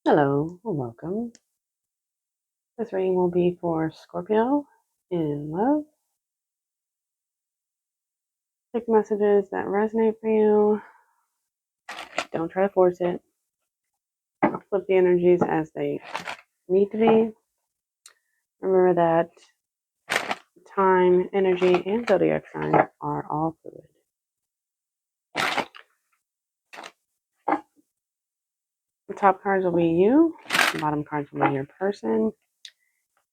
Hello, and welcome. This reading will be for Scorpio in love. Pick messages that resonate for you. Don't try to force it. Flip the energies as they need to be. Remember that time, energy, and zodiac sign are all fluid. The top cards will be you. The bottom cards will be your person.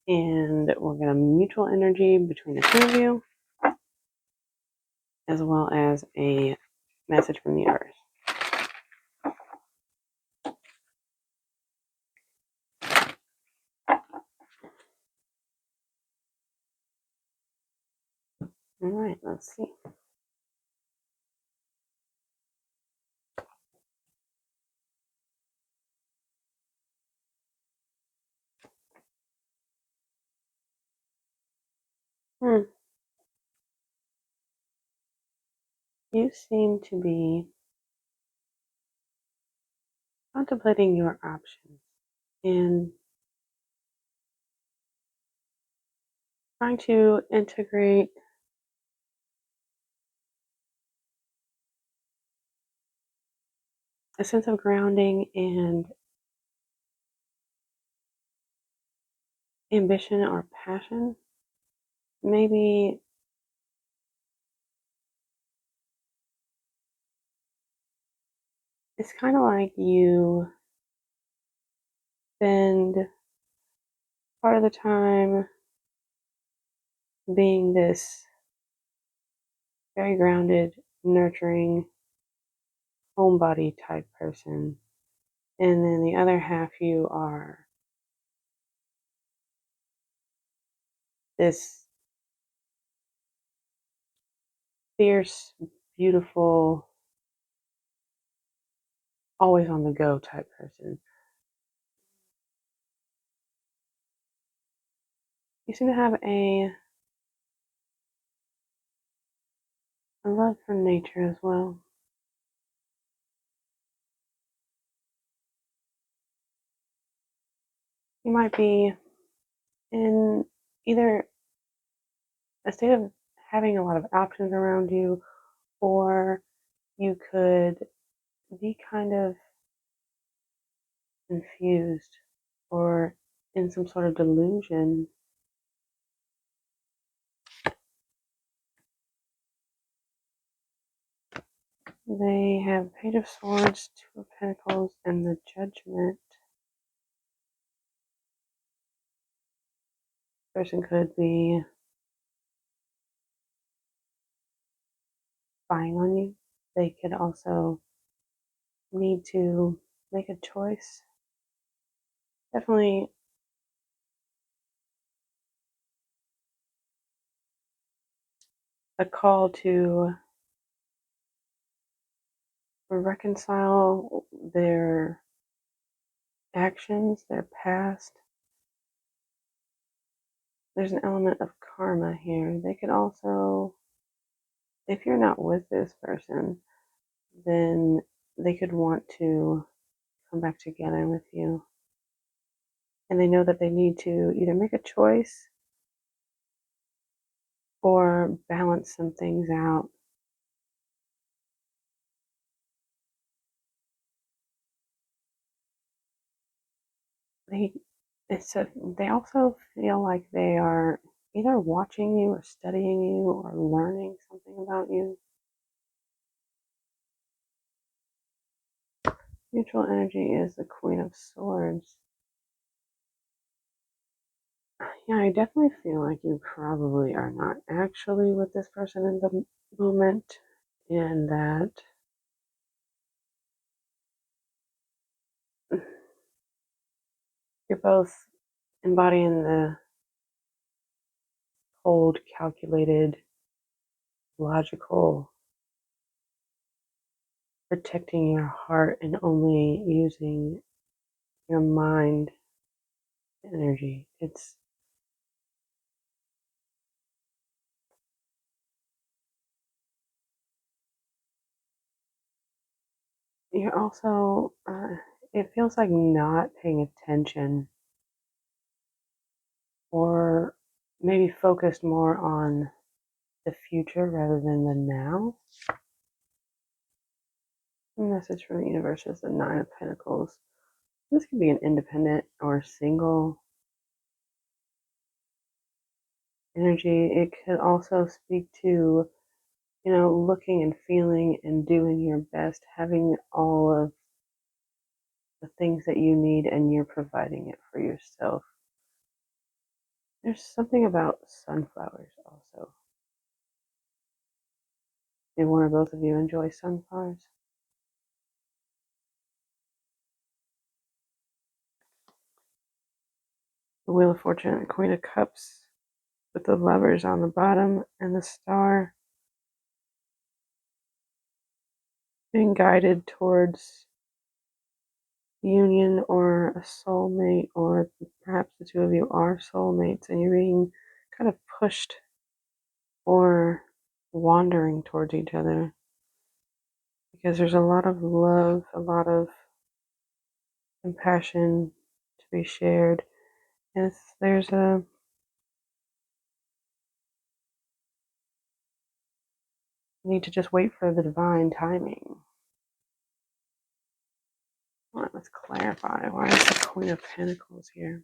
And we're going to mutual energy between the two of you, as well as a message from the earth. All right, let's see. You seem to be contemplating your options and trying to integrate a sense of grounding and ambition or passion. Maybe it's kind of like you spend part of the time being this very grounded, nurturing, homebody type person. And then the other half, you are this fierce, beautiful, always on the go type person. You seem to have a love for nature as well. You might be in either a state of having a lot of options around you, or you could be kind of confused or in some sort of delusion. They have Page of Swords, Two of Pentacles, and the Judgment. Person could be spying on you. They could also need to make a choice. Definitely a call to reconcile their actions, their past. There's an element of karma here. They could also, if you're not with this person, then they could want to come back together with you. And they know that they need to either make a choice or balance some things out. They they also feel like they are either watching you or studying you or learning something about you. Neutral energy is the Queen of Swords. Yeah, I definitely feel like you probably are not actually with this person in the moment, and that you're both embodying the cold, calculated, logical, protecting your heart and only using your mind energy. You're also it feels like not paying attention, or maybe focused more on the future rather than the now. The message from the universe is the Nine of Pentacles. This could be an independent or single energy. It could also speak to, looking and feeling and doing your best, having all of the things that you need and you're providing it for yourself. There's something about sunflowers also. Do one or both of you enjoy sunflowers? The Wheel of Fortune and the Queen of Cups with the Lovers on the bottom and the Star being guided towards union or a soulmate, or perhaps the two of you are soulmates and you're being kind of pushed or wandering towards each other, because there's a lot of love, a lot of compassion to be shared, and there's a need to just wait for the divine timing. All right, let's clarify. Why is the Queen of Pentacles here?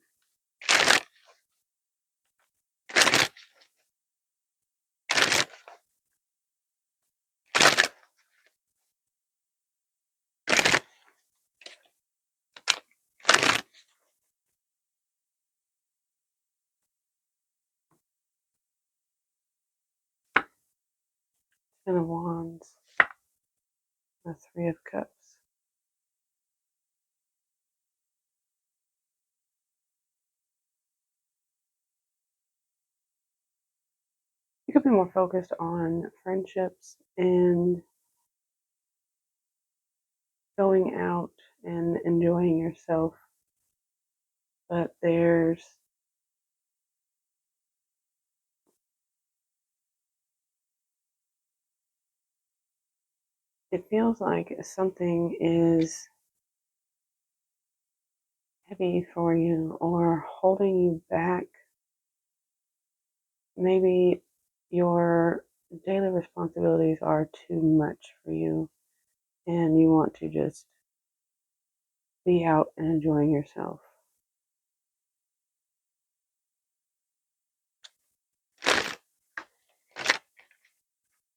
Ten of Wands, the Three of Cups. You could be more focused on friendships and going out and enjoying yourself, but it feels like something is heavy for you or holding you back. Maybe your daily responsibilities are too much for you and you want to just be out and enjoying yourself.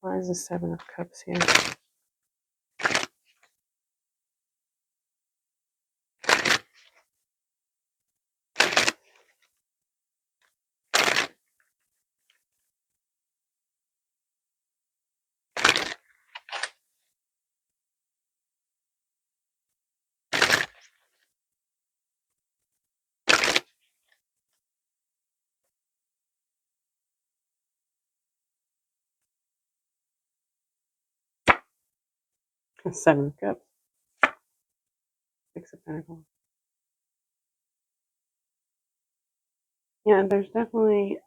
Why is the Seven of Cups here? Seven of Cups. Six of Pentacles. Yeah, there's definitely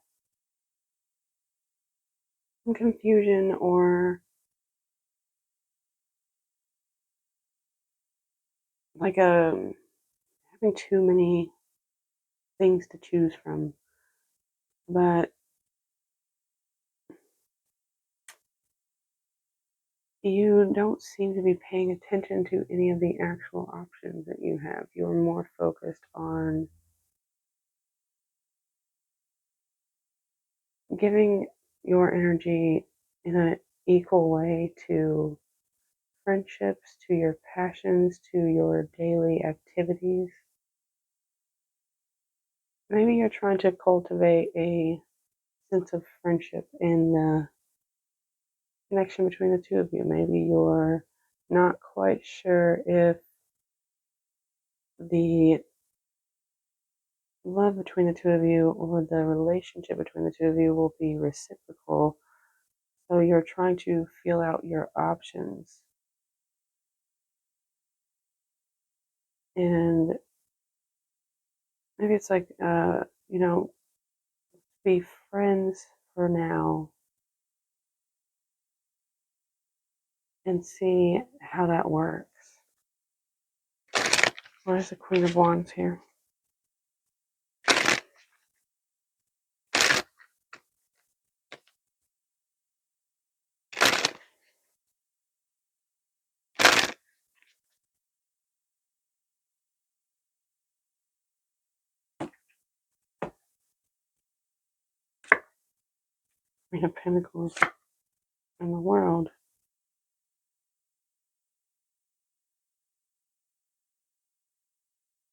some confusion or like having too many things to choose from. But you don't seem to be paying attention to any of the actual options that you have. You're more focused on giving your energy in an equal way to friendships, to your passions, to your daily activities. Maybe you're trying to cultivate a sense of friendship in the connection between the two of you. Maybe you're not quite sure if the love between the two of you or the relationship between the two of you will be reciprocal. So you're trying to feel out your options. And maybe it's like, be friends for now and see how that works. There's the Queen of Wands here. Queen of Pentacles in the world.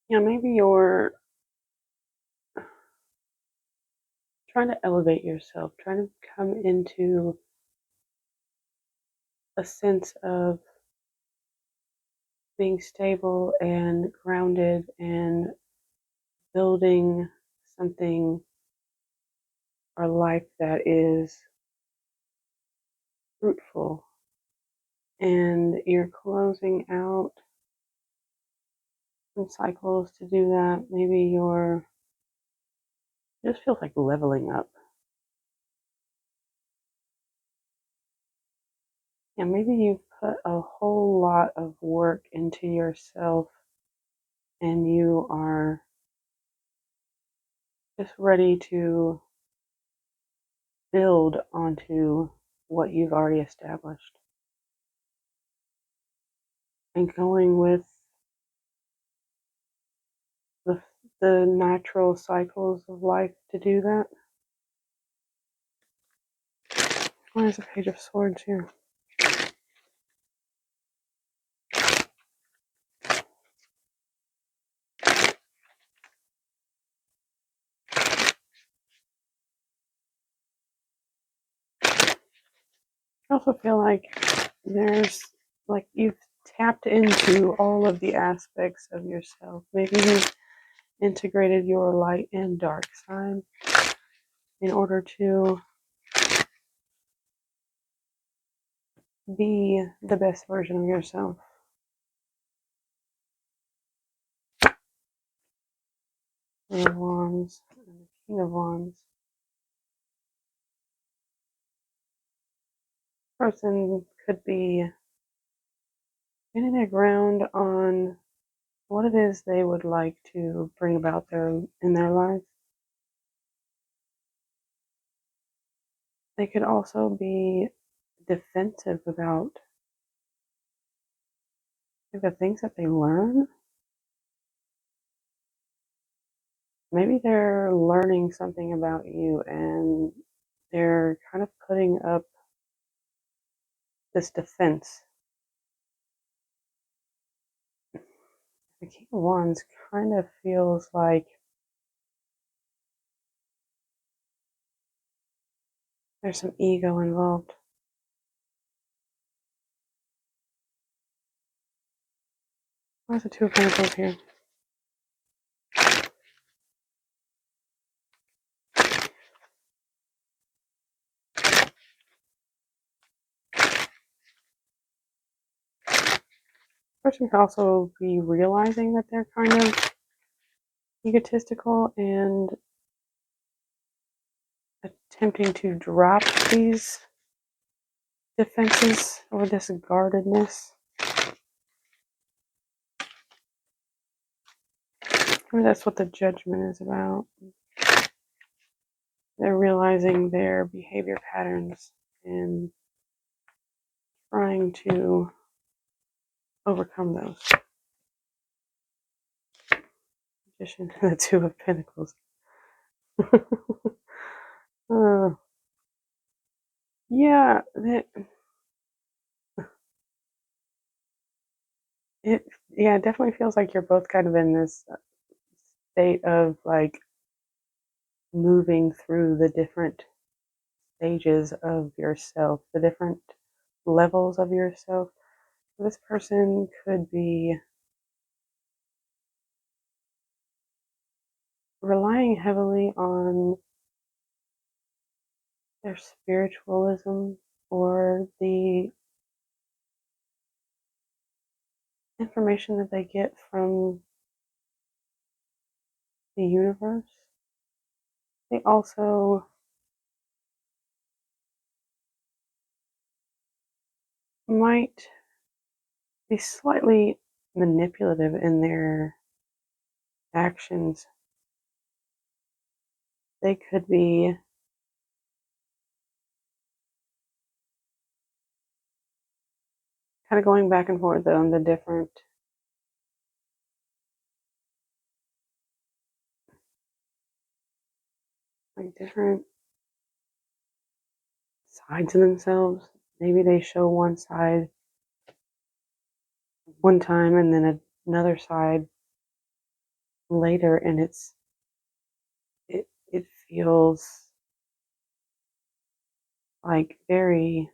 Yeah, maybe you're trying to elevate yourself, trying to come into a sense of being stable and grounded and building something or life that is fruitful. And you're closing out some cycles to do that. Maybe it just feels like leveling up. And maybe you've put a whole lot of work into yourself and you are just ready to build onto what you've already established. And going with the natural cycles of life to do that. Why is a Page of Swords here? I also feel like you've tapped into all of the aspects of yourself. Maybe you've integrated your light and dark side in order to be the best version of yourself. Queen of Wands and the King of Wands. Person could be getting their ground on what it is they would like to bring about in their lives. They could also be defensive about the things that they learn. Maybe they're learning something about you and they're kind of putting up this defense. The King of Wands kind of feels like there's some ego involved. Where's the Two of Pentacles here? Person could also be realizing that they're kind of egotistical and attempting to drop these defenses or this guardedness. Maybe that's what the Judgment is about. They're realizing their behavior patterns and trying to overcome those. Magician, the Two of Pentacles. Yeah, it definitely feels like you're both kind of in this state of like moving through the different stages of yourself, the different levels of yourself. This person could be relying heavily on their spiritualism or the information that they get from the universe. They also might be slightly manipulative in their actions. They could be kind of going back and forth on the different different sides of themselves. Maybe they show one side one time and then another side later, and it feels like very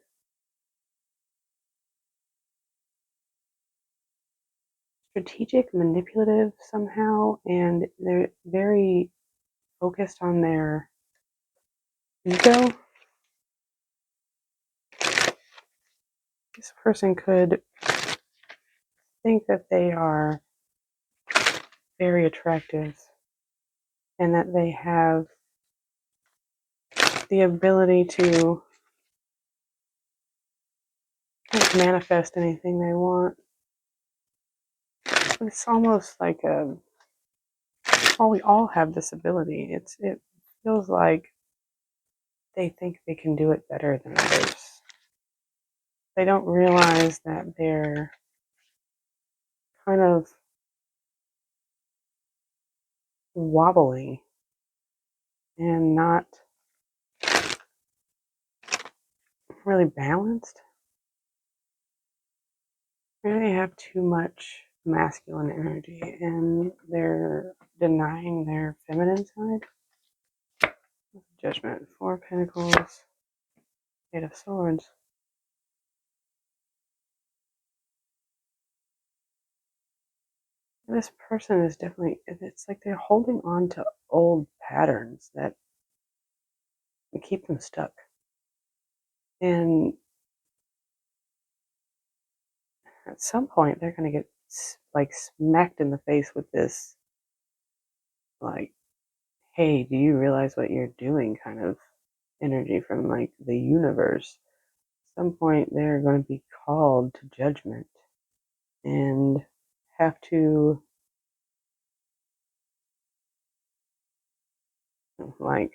strategic, manipulative somehow, and they're very focused on their ego. This person could think that they are very attractive and that they have the ability to manifest anything they want. It's almost like well, we all have this ability. It feels like they think they can do it better than others. They don't realize that they're kind of wobbling and not really balanced. Maybe they have too much masculine energy and they're denying their feminine side. Judgment, Four of Pentacles, Eight of Swords. This person is definitely, it's like they're holding on to old patterns that keep them stuck. And at some point, they're going to get like smacked in the face with this, like, hey, do you realize what you're doing kind of energy from like the universe. At some point, they're going to be called to judgment and have to like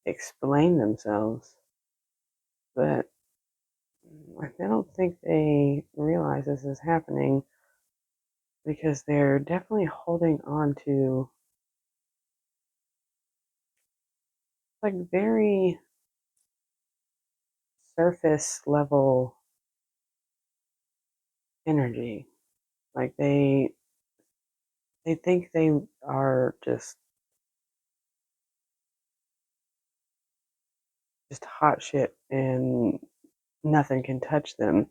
explain themselves, but I don't think they realize this is happening because they're definitely holding on to like very surface level energy. Like they think they are just hot shit and nothing can touch them,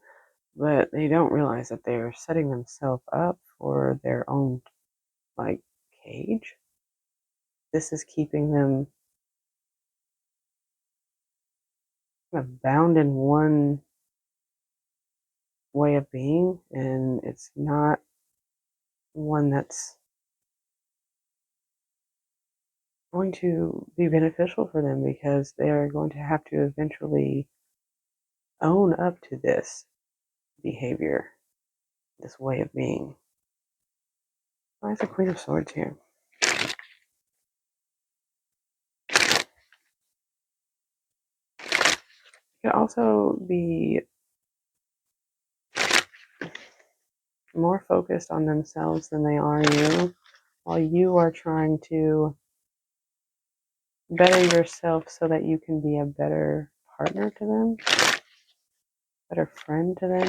but they don't realize that they're setting themselves up for their own like cage. This is keeping them kind of bound in one way of being, and it's not one that's going to be beneficial for them because they're going to have to eventually own up to this behavior, this way of being. Why is the Queen of Swords here? It could also be more focused on themselves than they are you, while you are trying to better yourself so that you can be a better partner to them, better friend to them,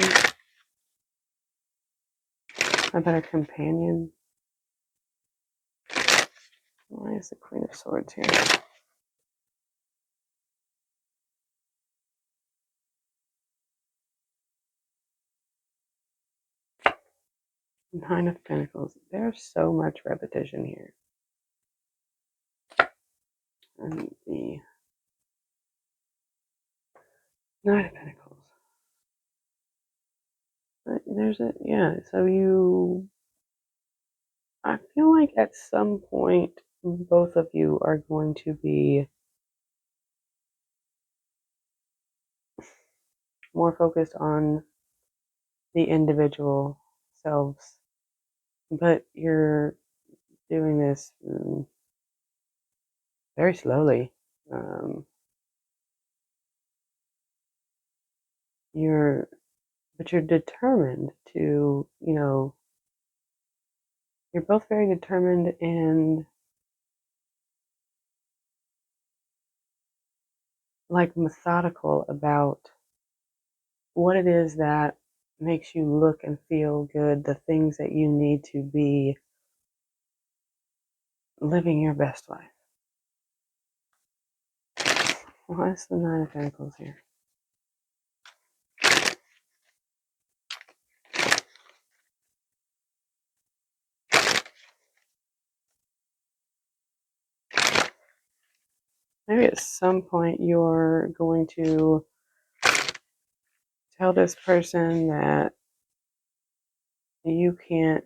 a better companion. Why is the Queen of Swords here? Nine of Pentacles. There's so much repetition here. And the Nine of Pentacles. There's a, yeah, so I feel like at some point, both of you are going to be more focused on the individual selves, but doing this very slowly. You're but you're determined to, you're both very determined and like methodical about what it is that makes you look and feel good, the things that you need to be living your best life. Why is the Nine of Pentacles here? Maybe at some point you're going to tell this person that you can't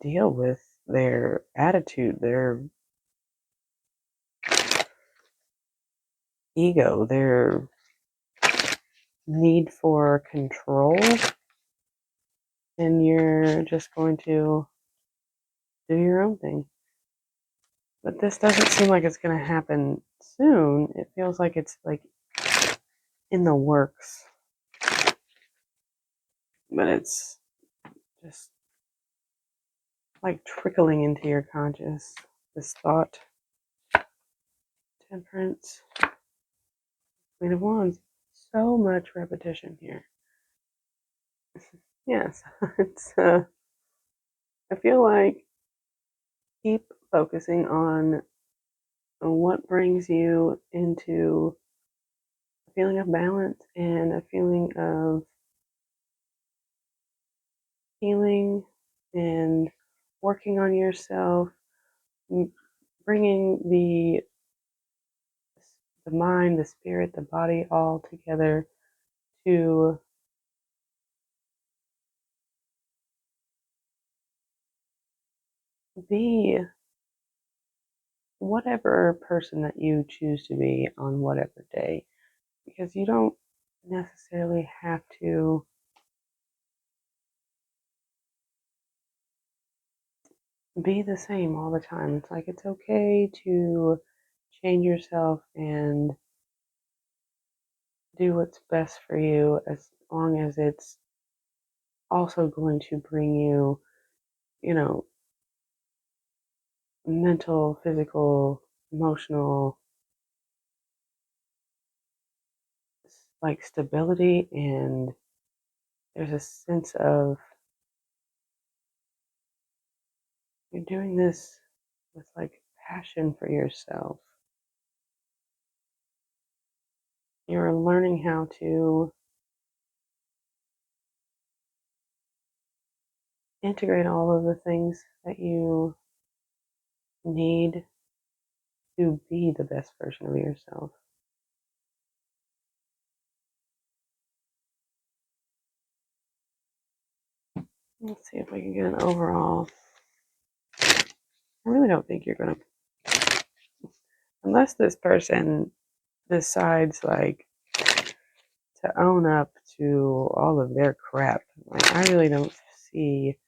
deal with their attitude, their ego, their need for control, and you're just going to do your own thing. But this doesn't seem like it's going to happen soon. It feels like it's like in the works. But it's just like trickling into your conscious. This thought. Temperance. Queen of Wands. So much repetition here. Yes, it's. I feel like keep focusing on what brings you into a feeling of balance and a feeling of healing and working on yourself, bringing the mind, the spirit, the body all together to be whatever person that you choose to be on whatever day, because you don't necessarily have to be the same all the time. It's like it's okay to change yourself and do what's best for you as long as it's also going to bring you, you know, mental, physical, emotional, like stability, and there's a sense of you're doing this with like passion for yourself. You're learning how to integrate all of the things that you need to be the best version of yourself. Let's see if we can get an overall. I really don't think you're going to, unless this person decides like to own up to all of their crap. Like, I really don't see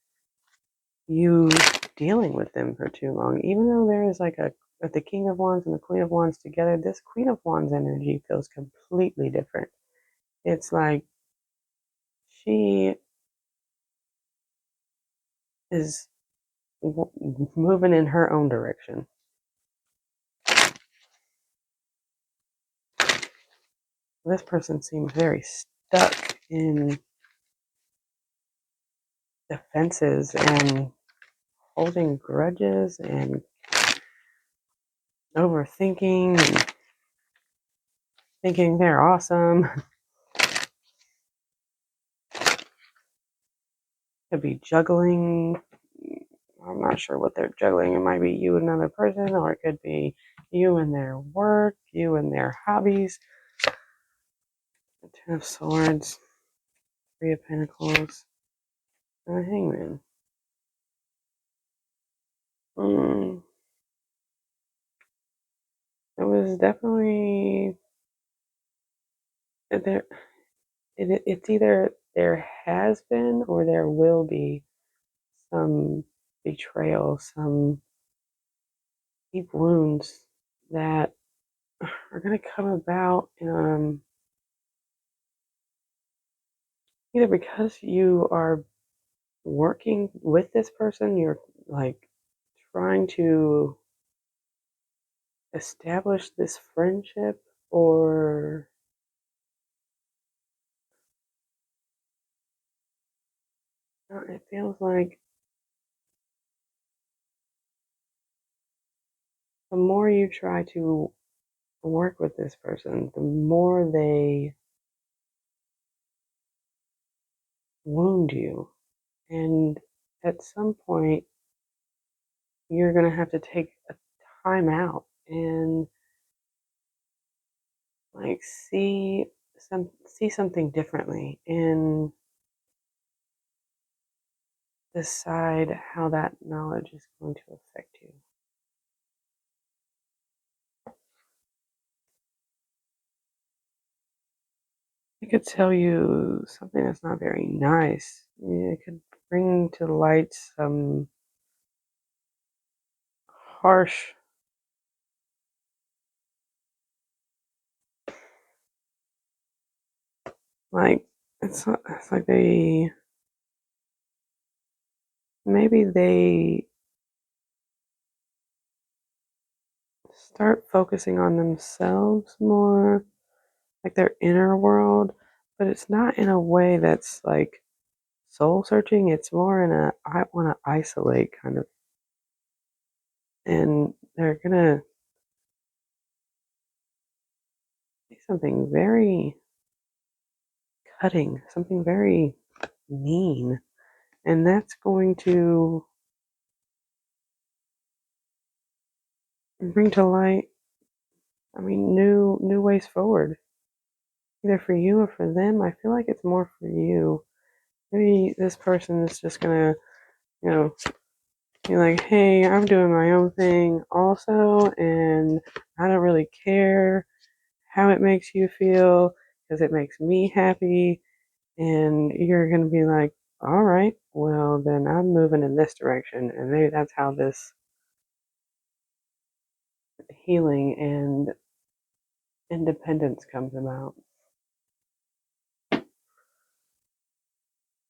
you dealing with them for too long. Even though there is like the King of Wands and the Queen of Wands together, this Queen of Wands energy feels completely different. It's like she is moving in her own direction. This person seems very stuck in defenses and holding grudges and overthinking and thinking they're awesome. Could be juggling. I'm not sure what they're juggling. It might be you and another person, or it could be you and their work, you and their hobbies. The Ten of Swords, Three of Pentacles, and the Hangman. It was definitely there. It's either there has been or there will be some betrayal, some deep wounds that are going to come about either because you are working with this person, you're like trying to establish this friendship, or it feels like the more you try to work with this person, the more they wound you. And at some point, you're going to have to take a time out and like see something differently and decide how that knowledge is going to affect you. It could tell you something that's not very nice. It could bring to light some harsh, like it's like maybe they start focusing on themselves more, like their inner world, but it's not in a way that's like soul searching. It's more in a I want to isolate kind of, and they're gonna say something very cutting, something very mean, and that's going to bring to light, I mean, new ways forward, either for you or for them. I feel like it's more for you. Maybe this person is just gonna, you know, be like, hey, I'm doing my own thing also, and I don't really care how it makes you feel because it makes me happy. And you're gonna be like, all right, well then I'm moving in this direction, and maybe that's how this healing and independence comes about.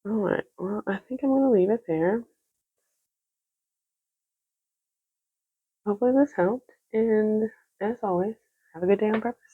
All right, well, I think I'm gonna leave it there. Hopefully this helped, and as always, have a good day on purpose.